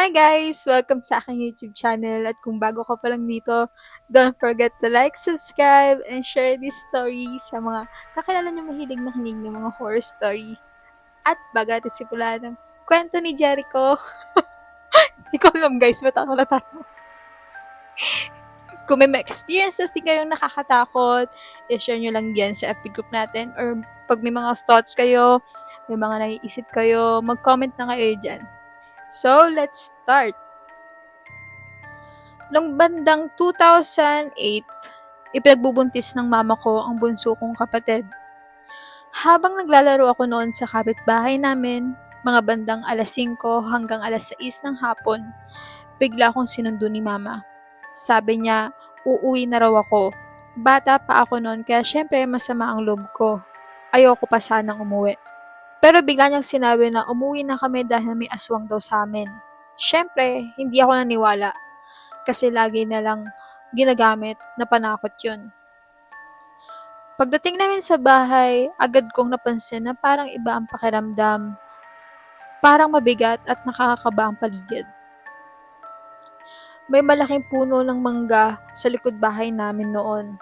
Hi guys! Welcome sa aking YouTube channel at kung bago ka pa lang dito, don't forget to like, subscribe, and share this story sa mga kakilala nyo mahilig makinig ng mga horror story. At bago natin simulan ng kwento ni Jericho, hindi ko alam guys, ba't ako natatakot? Kung may experiences din kayong nakakatakot, i-share nyo lang yan sa FB group natin or pag may mga thoughts kayo, may mga naiisip kayo, mag-comment na kayo dyan. So, let's start! Noong bandang 2008, ipinagbubuntis ng mama ko ang bunso kong kapatid. Habang naglalaro ako noon sa kapitbahay namin, mga bandang alas 5 hanggang alas 6 ng hapon, bigla akong sinundo ni mama. Sabi niya, uuwi na raw ako. Bata pa ako noon kaya syempre masama ang loob ko. Ayoko pa sanang umuwi. Pero bigla niyang sinabi na umuwi na kami dahil may aswang daw sa amin. Syempre, hindi ako naniwala kasi lagi na lang ginagamit na panakot yun. Pagdating namin sa bahay, agad kong napansin na parang iba ang pakiramdam. Parang mabigat at nakakakaba ang paligid. May malaking puno ng mangga sa likod bahay namin noon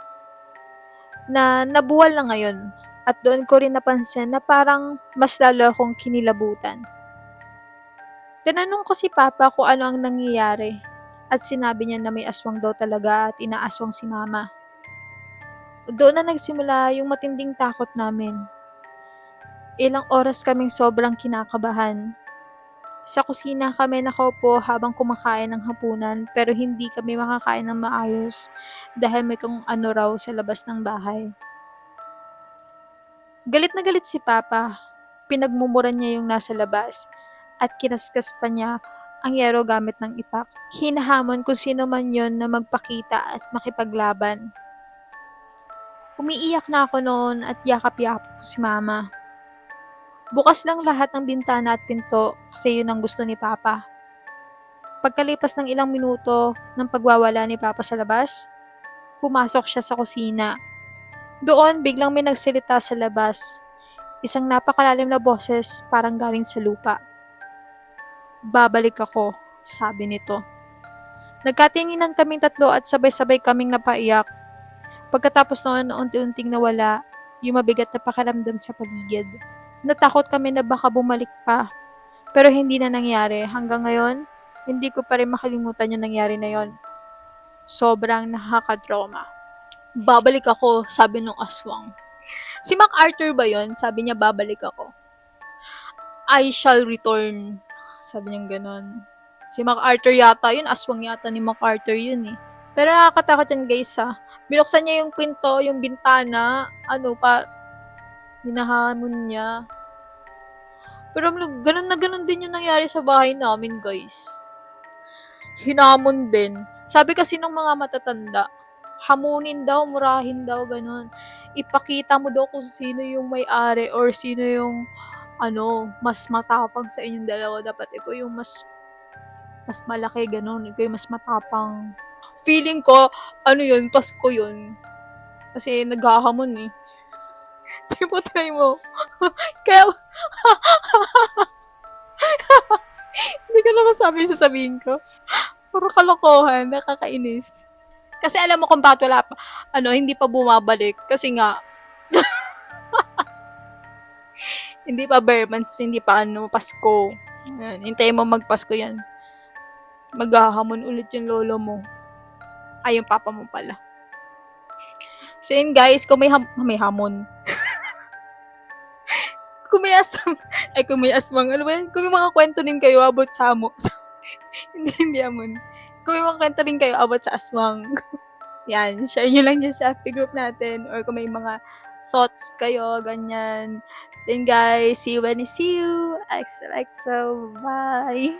na nabuwal na ngayon at doon ko rin napansin na parang mas lalo akong kinilabutan. Tinanong ko si Papa kung ano ang nangyayari at sinabi niya na may aswang daw talaga at inaaswang si Mama. Doon na nagsimula yung matinding takot namin. Ilang oras kaming sobrang kinakabahan. Sa kusina kami nakaupo habang kumakain ng hapunan pero hindi kami makakain ng maayos dahil may kung ano raw sa labas ng bahay. Galit na galit si Papa. Pinagmumuran niya yung nasa labas at kinaskas pa niya ang yero gamit ng itak. Hinahamon kung sino man yon na magpakita at makipaglaban. Umiiyak na ako noon at yakap-yakap ko si Mama. Bukas lang lahat ng bintana at pinto kasi yun ang gusto ni Papa. Pagkalipas ng ilang minuto ng pagwawala ni Papa sa labas, pumasok siya sa kusina. Doon biglang may nagsalita sa labas. Isang napakalalim na boses parang galing sa lupa. Babalik ako, sabi nito. Nagkatinginan kaming tatlo at sabay-sabay kaming napaiyak. Pagkatapos noon, unti-unting nawala yung mabigat na pakiramdam sa paligid. Natakot kami na baka bumalik pa. Pero hindi na nangyari. Hanggang ngayon, hindi ko pa rin makalimutan yung nangyari na yon. Sobrang nakaka-trauma. Babalik ako, sabi nung aswang. Si MacArthur ba yon? Sabi niya, babalik ako. I shall return. Sabi niya ganon. Si MacArthur yata yun. Aswang yata ni MacArthur yun eh. Pero nakakatakot yan guys ha. Binuksan niya yung kwinto, yung bintana, hinahamon niya. Pero ganun din yung nangyari sa bahay namin guys. Hinamon din. Sabi kasi ng mga matatanda, hamunin daw, murahin daw, ganun. Ipakita mo daw kung sino yung may-ari or sino yung mas matapang sa inyong dalawa. Dapat ikaw yung mas malaki, ganun. Ikaw yung mas matapang. Feeling ko, yun, Pasko yun. Kasi naghahamon eh. Di mo try mo. Kaya, hindi ko na masabi yung sasabihin ko. Puro kalokohan, nakakainis. Kasi alam mo kung bakit wala pa, hindi pa bumabalik. Kasi nga, hindi pa bare months, hindi pa Pasko. Yan, hintayin mo magpasko yan. Maghahamon ulit yung lolo mo. Ay, yung papa mo pala. So yun guys, kung may hamon. Kung may aswang, ano ba yan? Kung may mga kwento din kayo about sa hindi hamon. Kung may mga kwento din kayo about sa aswang. Yan, share nyo lang dyan sa FB group natin. Or kung may mga thoughts kayo, ganyan. Then guys, see you when I see you. XOXO, bye!